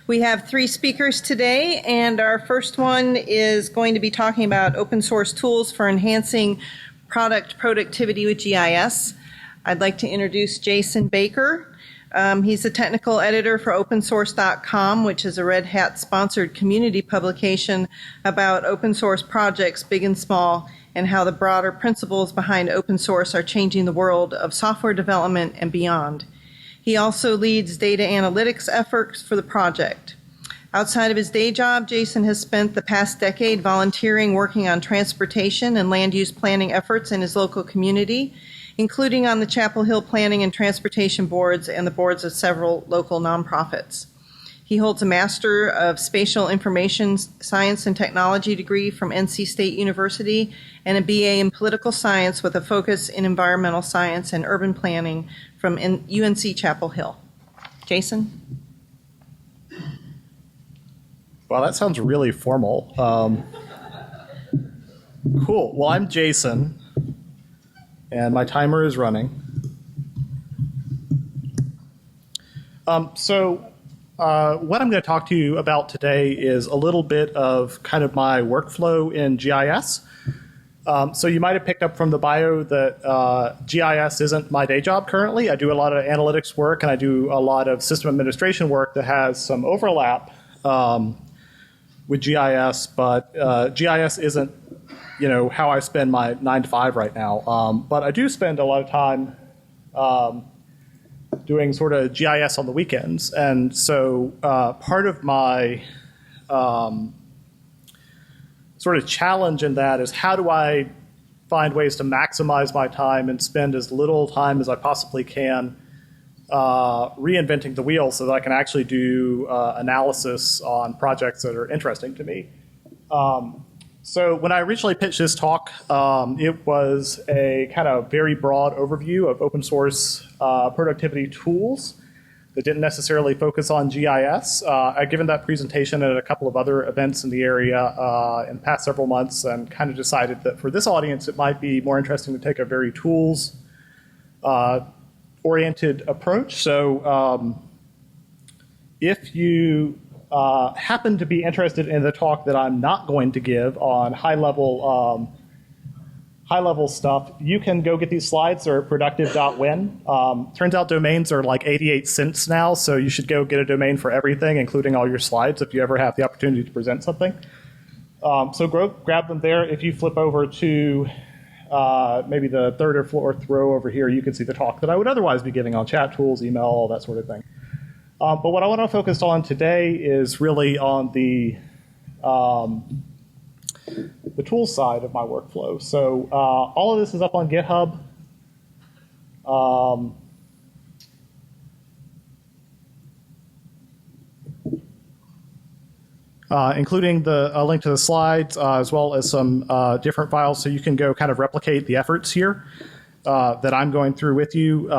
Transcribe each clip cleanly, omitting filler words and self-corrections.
We have three speakers today, and our first one is going to be talking about open source tools for enhancing product productivity with GIS. I'd like to introduce Jason Baker. He's the technical editor for opensource.com, which is a Red Hat sponsored community publication about open source projects, big and small, and how the broader principles behind open source are changing the world of software development and beyond. He also leads data analytics efforts for the project. Outside of his day job, Jason has spent the past decade volunteering, working on transportation and land use planning efforts in his local community, including on the Chapel Hill Planning and Transportation Boards and the boards of several local nonprofits. He holds a Master of Spatial Information Science and Technology degree from NC State University and a BA in Political Science with a focus in Environmental Science and Urban Planning from UNC Chapel Hill. Jason? Wow, that sounds really formal. Cool. Well, I'm Jason, and my timer is running. What I'm going to talk to you about today is a little bit of kind of my workflow in GIS. So you might have picked up from the bio that GIS isn't my day job currently. I do a lot of analytics work, and I do a lot of system administration work that has some overlap with GIS, but GIS isn't, how I spend my 9 to 5 right now. But I do spend a lot of time doing sort of GIS on the weekends. And so part of my sort of challenge in that is how do I find ways to maximize my time and spend as little time as I possibly can reinventing the wheel so that I can actually do analysis on projects that are interesting to me. So when I originally pitched this talk, it was a kind of very broad overview of open source productivity tools that didn't necessarily focus on GIS. I've given that presentation at a couple of other events in the area in the past several months and kind of decided that for this audience it might be more interesting to take a very tools oriented approach. So if you happen to be interested in the talk that I'm not going to give on high-level stuff, you can go get these slides. They're at productive.win. Turns out domains are like 88 cents now, so you should go get a domain for everything, including all your slides, if you ever have the opportunity to present something. So grab them there. If you flip over to maybe the third or fourth row over here, you can see the talk that I would otherwise be giving on chat tools, email, all that sort of thing. But what I want to focus on today is really on the tools side of my workflow. So all of this is up on GitHub. Including a link to the slides, as well as some different files, so you can go kind of replicate the efforts here that I'm going through with you.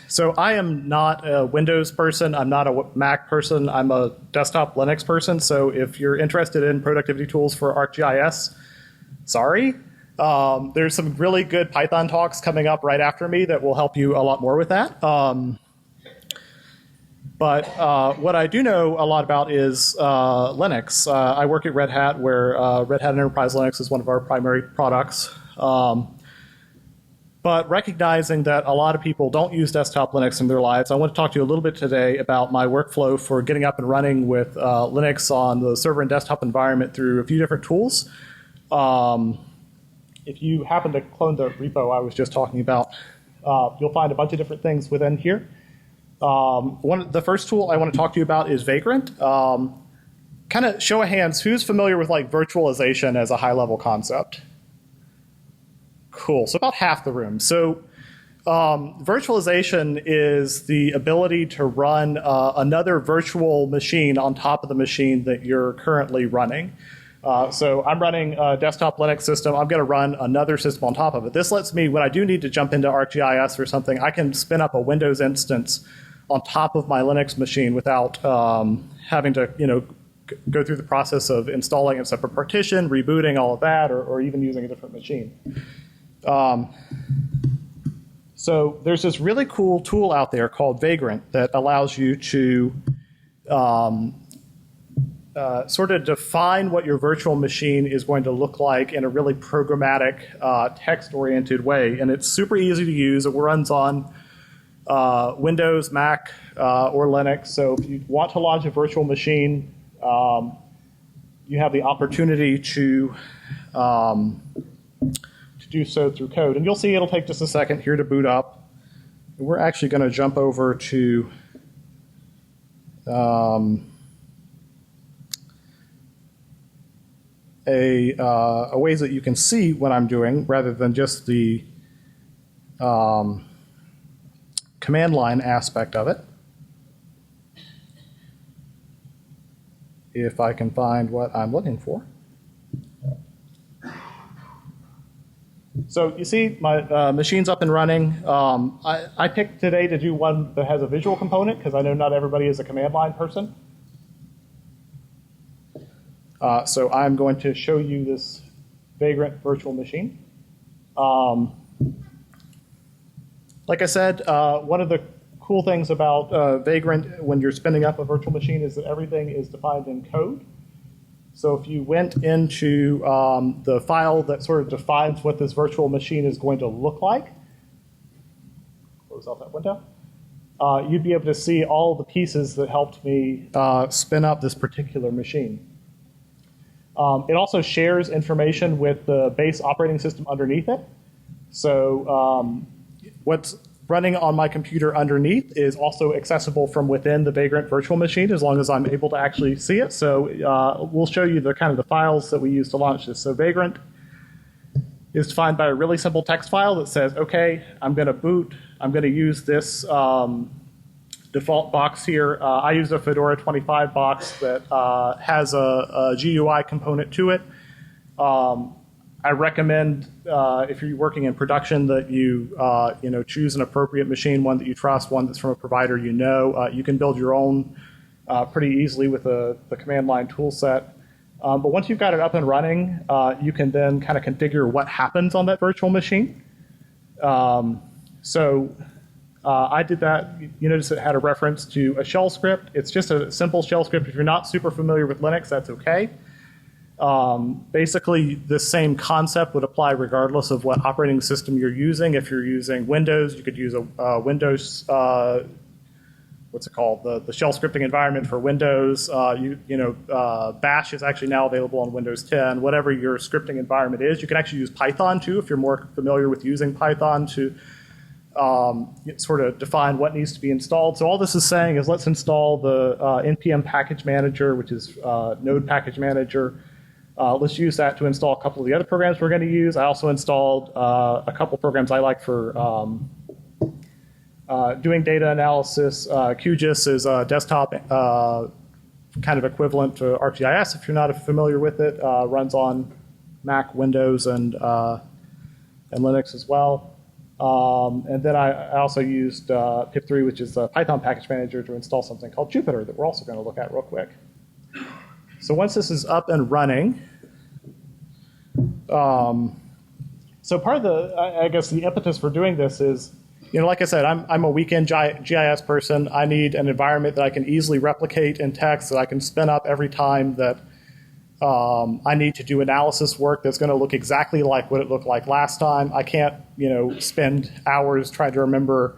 So I am not a Windows person. I'm not a Mac person. I'm a desktop Linux person. So if you're interested in productivity tools for ArcGIS, sorry. There's some really good Python talks coming up right after me that will help you a lot more with that. But what I do know a lot about is Linux. I work at Red Hat, where Red Hat Enterprise Linux is one of our primary products. But recognizing that a lot of people don't use desktop Linux in their lives, I want to talk to you a little bit today about my workflow for getting up and running with Linux on the server and desktop environment through a few different tools. If you happen to clone the repo I was just talking about, you'll find a bunch of different things within here. The first tool I want to talk to you about is Vagrant. Kind of show of hands, who's familiar with like virtualization as a high-level concept? Cool. So about half the room. So virtualization is the ability to run another virtual machine on top of the machine that you're currently running. So I'm running a desktop Linux system. I'm going to run another system on top of it. This lets me, when I do need to jump into ArcGIS or something, I can spin up a Windows instance on top of my Linux machine without having to, go through the process of installing a separate partition, rebooting all of that, or even using a different machine. So there's this really cool tool out there called Vagrant that allows you to sort of define what your virtual machine is going to look like in a really programmatic, text-oriented way. And it's super easy to use. It runs on Windows, Mac, or Linux. So if you want to launch a virtual machine, you have the opportunity to do so through code. And you'll see it'll take just a second here to boot up. And we're actually going to jump over to a ways that you can see what I'm doing rather than just the command line aspect of it. If I can find what I'm looking for. So you see my machine's up and running. I picked today to do one that has a visual component because I know not everybody is a command line person. So I'm going to show you this Vagrant virtual machine. Like I said, one of the cool things about Vagrant when you're spinning up a virtual machine is that everything is defined in code. So if you went into the file that sort of defines what this virtual machine is going to look like, close out that window, you'd be able to see all the pieces that helped me spin up this particular machine. It also shares information with the base operating system underneath it. So what's running on my computer underneath is also accessible from within the Vagrant virtual machine as long as I'm able to actually see it. So we'll show you the kind of the files that we use to launch this. So Vagrant is defined by a really simple text file that says, okay, I'm going to boot. I'm going to use this default box here. I use a Fedora 25 box that has a GUI component to it. I recommend if you're working in production that you choose an appropriate machine, one that you trust, one that's from a provider you know. You can build your own pretty easily with the command line tool set. But once you've got it up and running, you can then kind of configure what happens on that virtual machine. I did that. You notice it had a reference to a shell script. It's just a simple shell script. If you're not super familiar with Linux, that's okay. Basically, the same concept would apply regardless of what operating system you're using. If you're using Windows, you could use a Windows, what's it called? The shell scripting environment for Windows. Bash is actually now available on Windows 10. Whatever your scripting environment is, you can actually use Python too if you're more familiar with using Python to sort of define what needs to be installed. So all this is saying is let's install the npm package manager, which is Node package manager. Let's use that to install a couple of the other programs we're going to use. I also installed a couple programs I like for doing data analysis. QGIS is a desktop kind of equivalent to ArcGIS if you're not familiar with it. Runs on Mac, Windows, and Linux as well. And then I also used pip3, which is a Python package manager, to install something called Jupyter that we're also going to look at real quick. So once this is up and running, so part of the impetus for doing this is, like I said, I'm a weekend GIS person. I need an environment that I can easily replicate in text, that I can spin up every time that I need to do analysis work that's going to look exactly like what it looked like last time. I can't, spend hours trying to remember,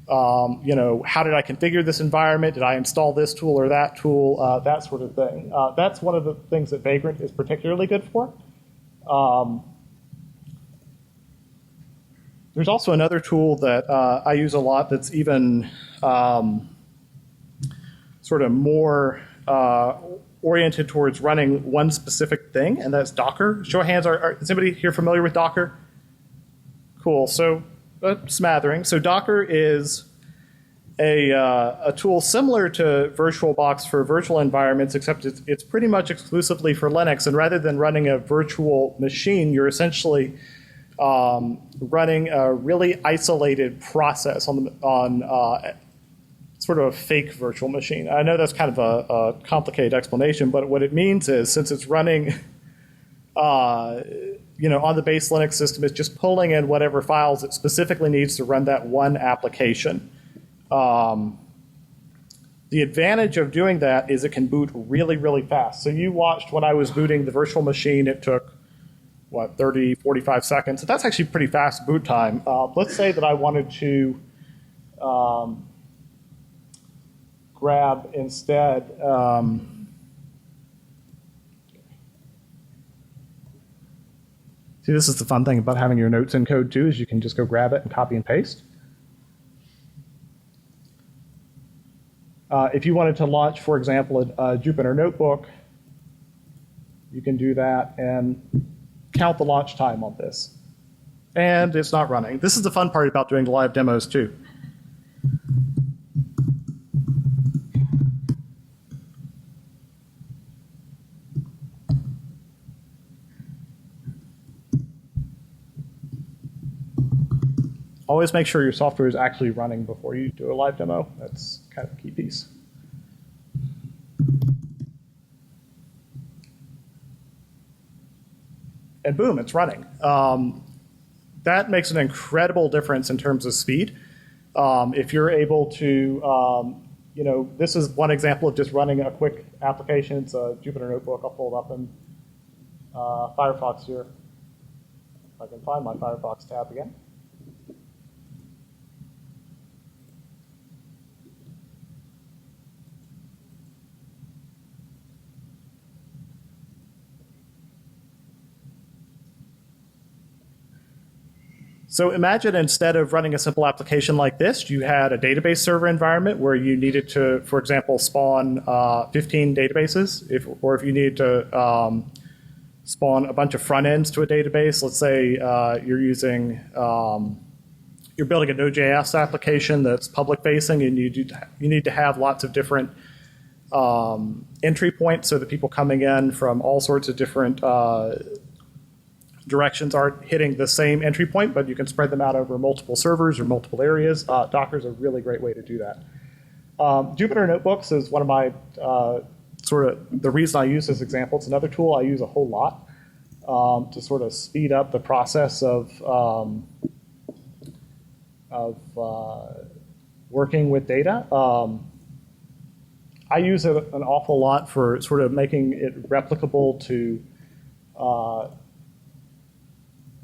how did I configure this environment? Did I install this tool or that tool? That sort of thing. That's one of the things that Vagrant is particularly good for. There's also another tool that I use a lot that's even sort of more oriented towards running one specific thing, and that's Docker. Show of hands, is anybody here familiar with Docker? Cool, so a smattering. So Docker is a tool similar to VirtualBox for virtual environments, except it's pretty much exclusively for Linux, and rather than running a virtual machine, you're essentially running a really isolated process on sort of a fake virtual machine. I know that's kind of a complicated explanation, but what it means is since it's running on the base Linux system, it's just pulling in whatever files it specifically needs to run that one application. The The advantage of doing that is it can boot really, really fast. So you watched when I was booting the virtual machine, it took, 30, 45 seconds. So that's actually pretty fast boot time. Let's say that I wanted to grab instead, see, this is the fun thing about having your notes in code too, is you can just go grab it and copy and paste. If you wanted to launch, for example, a Jupyter notebook, you can do that and count the launch time on this. And it's not running. This is the fun part about doing live demos too. Always make sure your software is actually running before you do a live demo. That's kind of a key piece. And boom, it's running. That makes an incredible difference in terms of speed. If you're able to, this is one example of just running a quick application. It's a Jupyter notebook. I'll pull it up in Firefox here. If I can find my Firefox tab again. So imagine instead of running a simple application like this, you had a database server environment where you needed to, for example, spawn 15 databases, or if you needed to spawn a bunch of front ends to a database. Let's say you're building a Node.js application that's public facing, and you need to have lots of different entry points so that people coming in from all sorts of different directions aren't hitting the same entry point, but you can spread them out over multiple servers or multiple areas. Docker is a really great way to do that. Jupyter Notebooks is one of my the reason I use this example. It's another tool I use a whole lot to sort of speed up the process of working with data. I use it an awful lot for sort of making it replicable to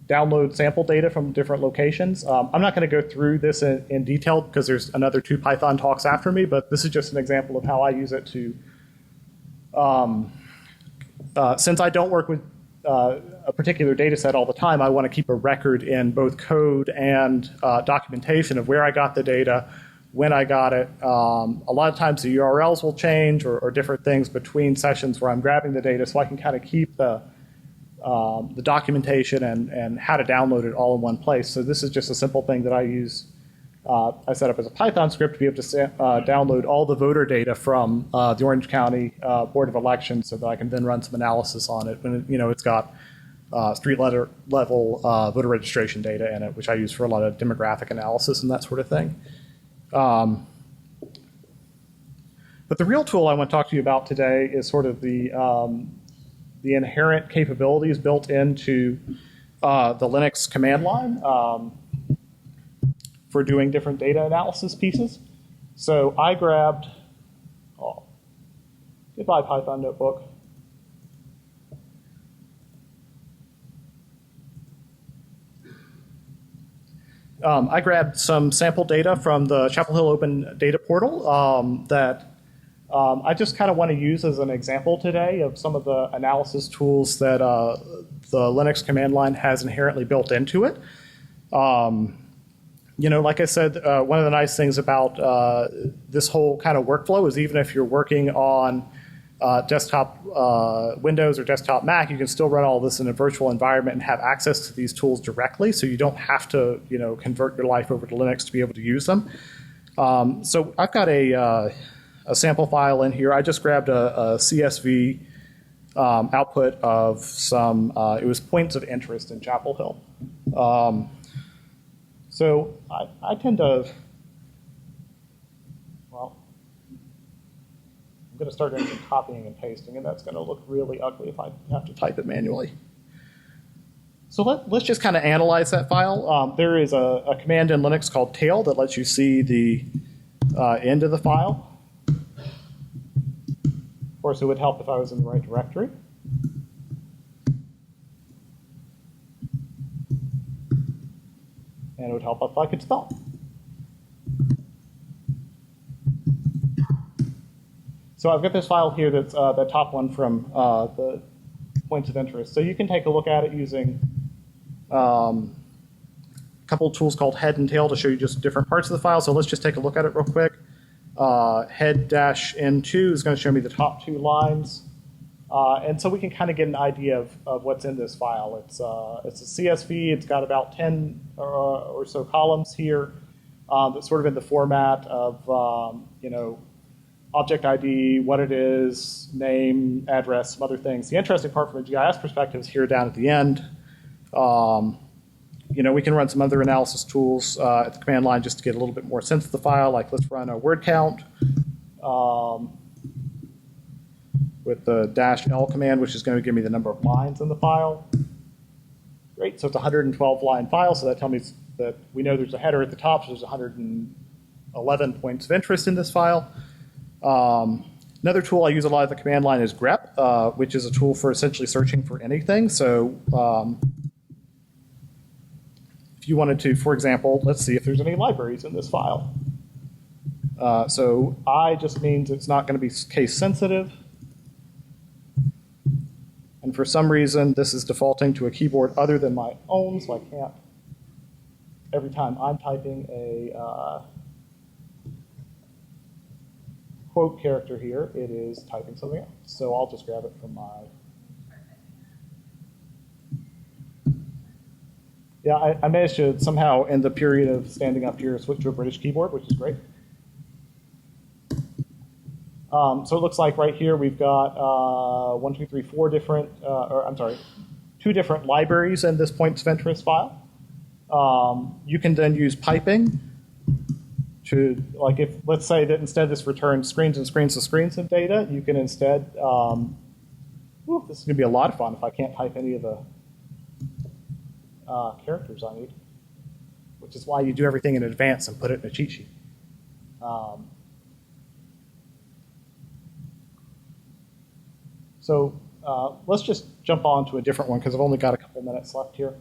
download sample data from different locations. I'm not going to go through this in detail because there's another 2 Python talks after me, but this is just an example of how I use it to, since I don't work with a particular data set all the time, I want to keep a record in both code and documentation of where I got the data, when I got it. A lot of times the URLs will change or different things between sessions where I'm grabbing the data, so I can kind of keep the documentation and how to download it all in one place. So this is just a simple thing that I use. I set up as a Python script to be able to download all the voter data from the Orange County Board of Elections, so that I can then run some analysis on it when it's got street level voter registration data in it, which I use for a lot of demographic analysis and that sort of thing. But the real tool I want to talk to you about today is sort of the inherent capabilities built into the Linux command line for doing different data analysis pieces. So I grabbed, goodbye Python notebook. I grabbed some sample data from the Chapel Hill Open Data Portal that I just kind of want to use as an example today of some of the analysis tools that the Linux command line has inherently built into it. Like I said, one of the nice things about this whole kind of workflow is even if you're working on desktop Windows or desktop Mac, you can still run all this in a virtual environment and have access to these tools directly, so you don't have to convert your life over to Linux to be able to use them. So I've got a sample file in here. I just grabbed a CSV output of some, it was points of interest in Chapel Hill. So I tend to, I'm going to start doing some copying and pasting, and that's going to look really ugly if I have to type it manually. So let's just kind of analyze that file. There is a command in Linux called tail that lets you see the end of the file. course, it would help if I was in the right directory. And it would help if I could spell. So I've got this file here that's the top one from the points of interest. So you can take a look at it using a couple of tools called head and tail to show you just different parts of the file. So let's just take a look at it real quick. Head-N2 is going to show me the top 2 lines. And so we can kind of get an idea of what's in this file. It's a CSV. It's got about 10 or so columns here that's sort of in the format of, object ID, what it is, name, address, some other things. The interesting part from a GIS perspective is here down at the end. We can run some other analysis tools at the command line just to get a little bit more sense of the file, like let's run a word count with the -L command, which is going to give me the number of lines in the file. Great, so it's a 112-line file, so that tells me that we know there's a header at the top, so there's 111 points of interest in this file. Another tool I use a lot at the command line is grep, which is a tool for essentially searching for anything. So if you wanted to, for example, let's see if there's any libraries in this file. So I just means it's not going to be case sensitive. And for some reason, this is defaulting to a keyboard other than my own, so I can't, every time I'm typing a quote character here, it is typing something else. So I'll just grab it from my... Yeah, I managed to somehow, in the period of standing up here, switch to a British keyboard, which is great. So it looks like right here we've got 2 different libraries in this points of interest file. You can then use piping to, like if, let's say that instead this returns screens and screens and screens of data, you can instead, this is going to be a lot of fun if I can't type any of the characters I need, which is why you do everything in advance and put it in a cheat sheet. So let's just jump on to a different one because I've only got a couple minutes left here.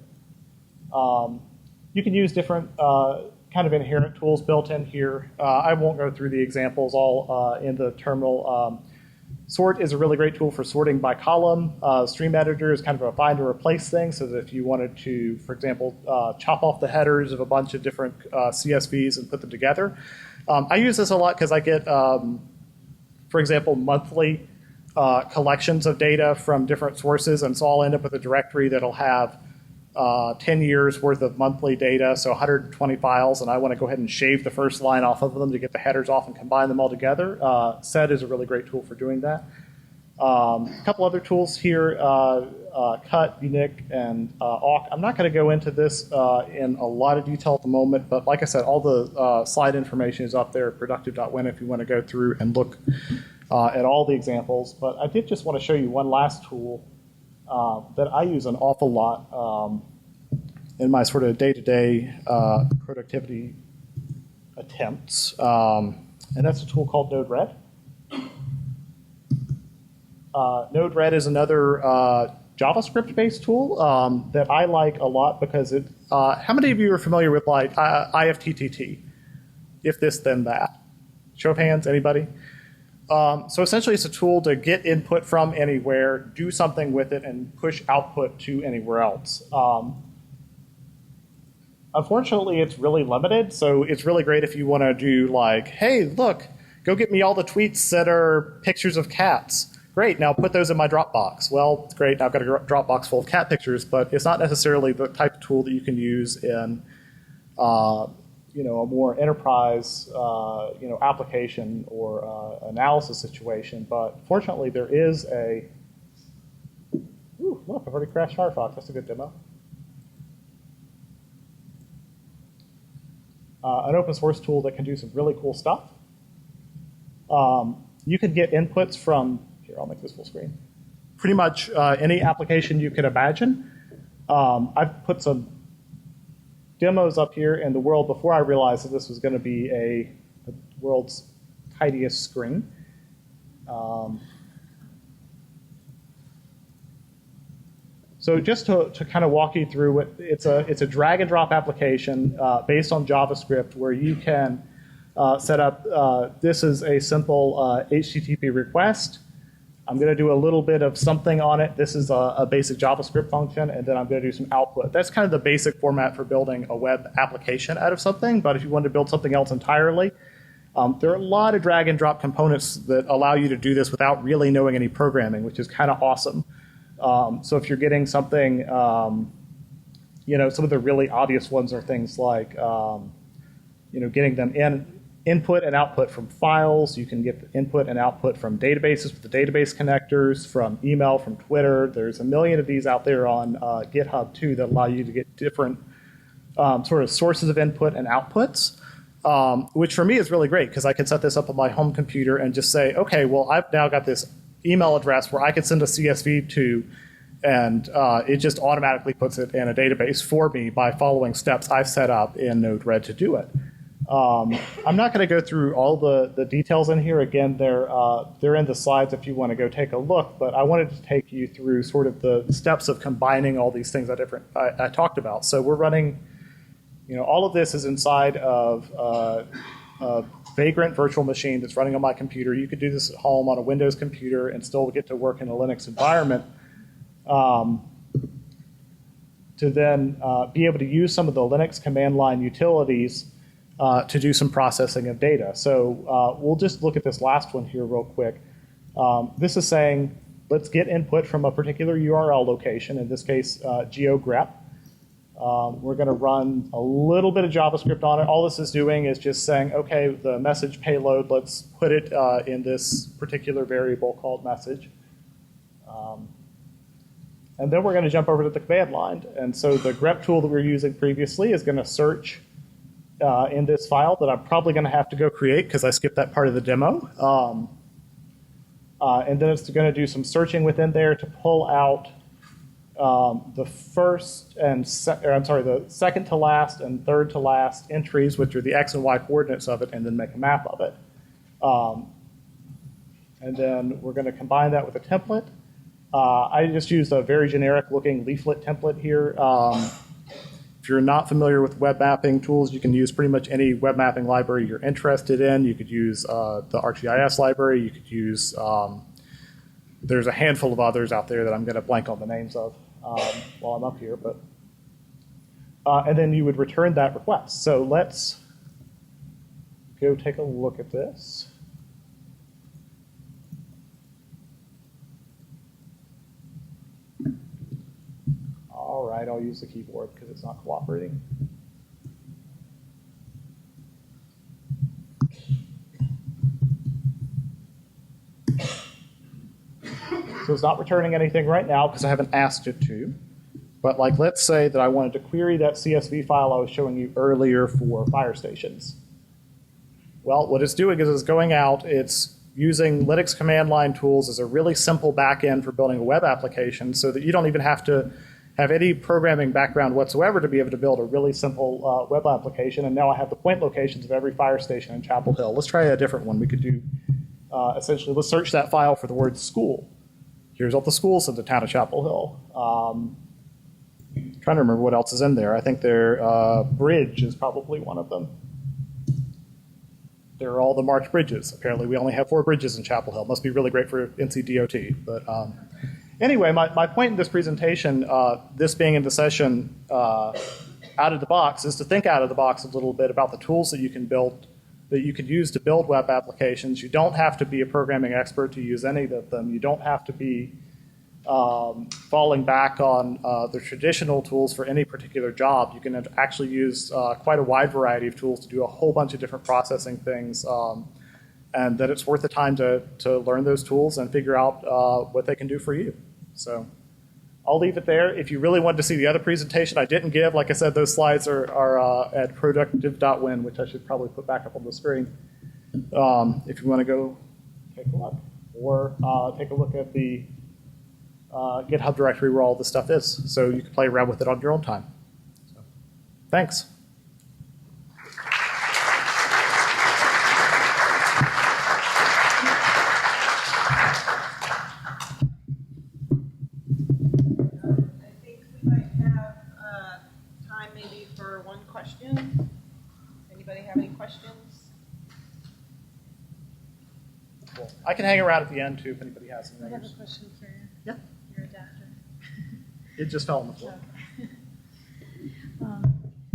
You can use different kind of inherent tools built in here. I won't go through the examples all in the terminal. Sort is a really great tool for sorting by column. Stream Editor is kind of a find and replace thing, so that if you wanted to, for example, chop off the headers of a bunch of different CSVs and put them together. I use this a lot because I get, for example, monthly collections of data from different sources, and so I'll end up with a directory that'll have 10 years worth of monthly data, so 120 files, and I want to go ahead and shave the first line off of them to get the headers off and combine them all together. Set is a really great tool for doing that. A couple other tools here, cut, unique, and awk. I'm not going to go into this in a lot of detail at the moment, but like I said, all the slide information is up there at productive.win if you want to go through and look at all the examples. But I did just want to show you one last tool that I use an awful lot in my sort of day-to-day productivity attempts, and that's a tool called Node-RED. Node-RED is another JavaScript-based tool that I like a lot because it. How many of you are familiar with like IFTTT? If this, then that. Show of hands, anybody? So essentially, it's a tool to get input from anywhere, do something with it, and push output to anywhere else. Unfortunately, it's really limited, so it's really great if you want to do like, hey, look, go get me all the tweets that are pictures of cats. Great, now put those in my Dropbox. Well, it's great, now I've got a Dropbox full of cat pictures, but it's not necessarily the type of tool that you can use in a more enterprise application or analysis situation. But fortunately, there is a, look, I've already crashed Firefox. That's a good demo. An open source tool that can do some really cool stuff. You can get inputs from, here, I'll make this full screen, pretty much any application you can imagine. I've put some demos up here in the world before I realized that this was going to be the world's tidiest screen. So just to kind of walk you through it, it's a drag and drop application based on JavaScript where you can set up, this is a simple HTTP request. I'm going to do a little bit of something on it. This is a basic JavaScript function, and then I'm going to do some output. That's kind of the basic format for building a web application out of something, but if you want to build something else entirely, there are a lot of drag and drop components that allow you to do this without really knowing any programming, which is kind of awesome. So if you're getting something, you know, some of the really obvious ones are things like, you know, getting them input and output from files. You can get the input and output from databases with the database connectors, from email, from Twitter. There's a million of these out there on GitHub too that allow you to get different sort of sources of input and outputs, which for me is really great because I can set this up on my home computer and just say, okay, well, I've now got this email address where I could send a CSV to, and it just automatically puts it in a database for me by following steps I've set up in Node-RED to do it. I'm not going to go through all the details in here. Again, they're in the slides if you want to go take a look, but I wanted to take you through sort of the steps of combining all these things I talked about. So we're running, you know, all of this is inside of a Vagrant virtual machine that's running on my computer. You could do this at home on a Windows computer and still get to work in a Linux environment. To then be able to use some of the Linux command line utilities to do some processing of data. So we'll just look at this last one here real quick. This is saying, let's get input from a particular URL location, in this case, geogrep. We're going to run a little bit of JavaScript on it. All this is doing is just saying, okay, the message payload, let's put it in this particular variable called message. And then we're going to jump over to the command line. And so the grep tool that we were using previously is going to search in this file that I'm probably going to have to go create because I skipped that part of the demo. And then it's going to do some searching within there to pull out the the second to last and third to last entries, which are the X and Y coordinates of it, and then make a map of it. And then we're going to combine that with a template. I just used a very generic looking leaflet template here. If you're not familiar with web mapping tools, you can use pretty much any web mapping library you're interested in. You could use the ArcGIS library. You could use, there's a handful of others out there that I'm going to blank on the names of while I'm up here. But and then you would return that request. So let's go take a look at this. All right, I'll use the keyboard because it's not cooperating. So it's not returning anything right now because I haven't asked it to. But like, let's say that I wanted to query that CSV file I was showing you earlier for fire stations. Well, what it's doing is it's going out, it's using Linux command line tools as a really simple backend for building a web application so that you don't even have to have any programming background whatsoever to be able to build a really simple web application. And now I have the point locations of every fire station in Chapel Hill. Let's try a different one. We could do, essentially, let's search that file for the word school. Here's all the schools in the town of Chapel Hill. Trying to remember what else is in there. I think their bridge is probably one of them. They're all the marked bridges. Apparently, we only have 4 bridges in Chapel Hill. Must be really great for NCDOT. But anyway, my point in this presentation, this being in the session out of the box, is to think out of the box a little bit about the tools that you can build, that you could use to build web applications. You don't have to be a programming expert to use any of them. You don't have to be falling back on the traditional tools for any particular job. You can actually use quite a wide variety of tools to do a whole bunch of different processing things, and that it's worth the time to learn those tools and figure out what they can do for you. So I'll leave it there. If you really want to see the other presentation I didn't give, like I said, those slides are at productive.win, which I should probably put back up on the screen. If you want to go take a look, or take a look at the GitHub directory where all this stuff is, so you can play around with it on your own time. So, thanks. I can hang around at the end too if anybody has any I have a others. question for you. Yeah. Your adapter. It just fell on the floor. Okay.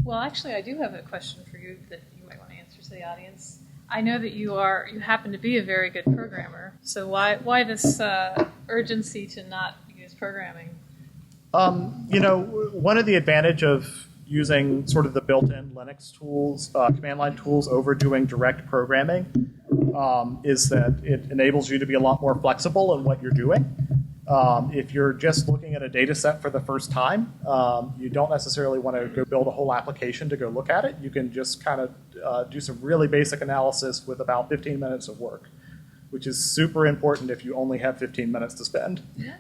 Well, actually, I do have a question for you that you might want to answer to the audience. I know that you happen to be a very good programmer. So why this urgency to not use programming? One of the advantage of using sort of the built-in Linux tools, command line tools over doing direct programming is that it enables you to be a lot more flexible in what you're doing. If you're just looking at a data set for the first time, you don't necessarily want to go build a whole application to go look at it. You can just kind of do some really basic analysis with about 15 minutes of work, which is super important if you only have 15 minutes to spend. Yeah.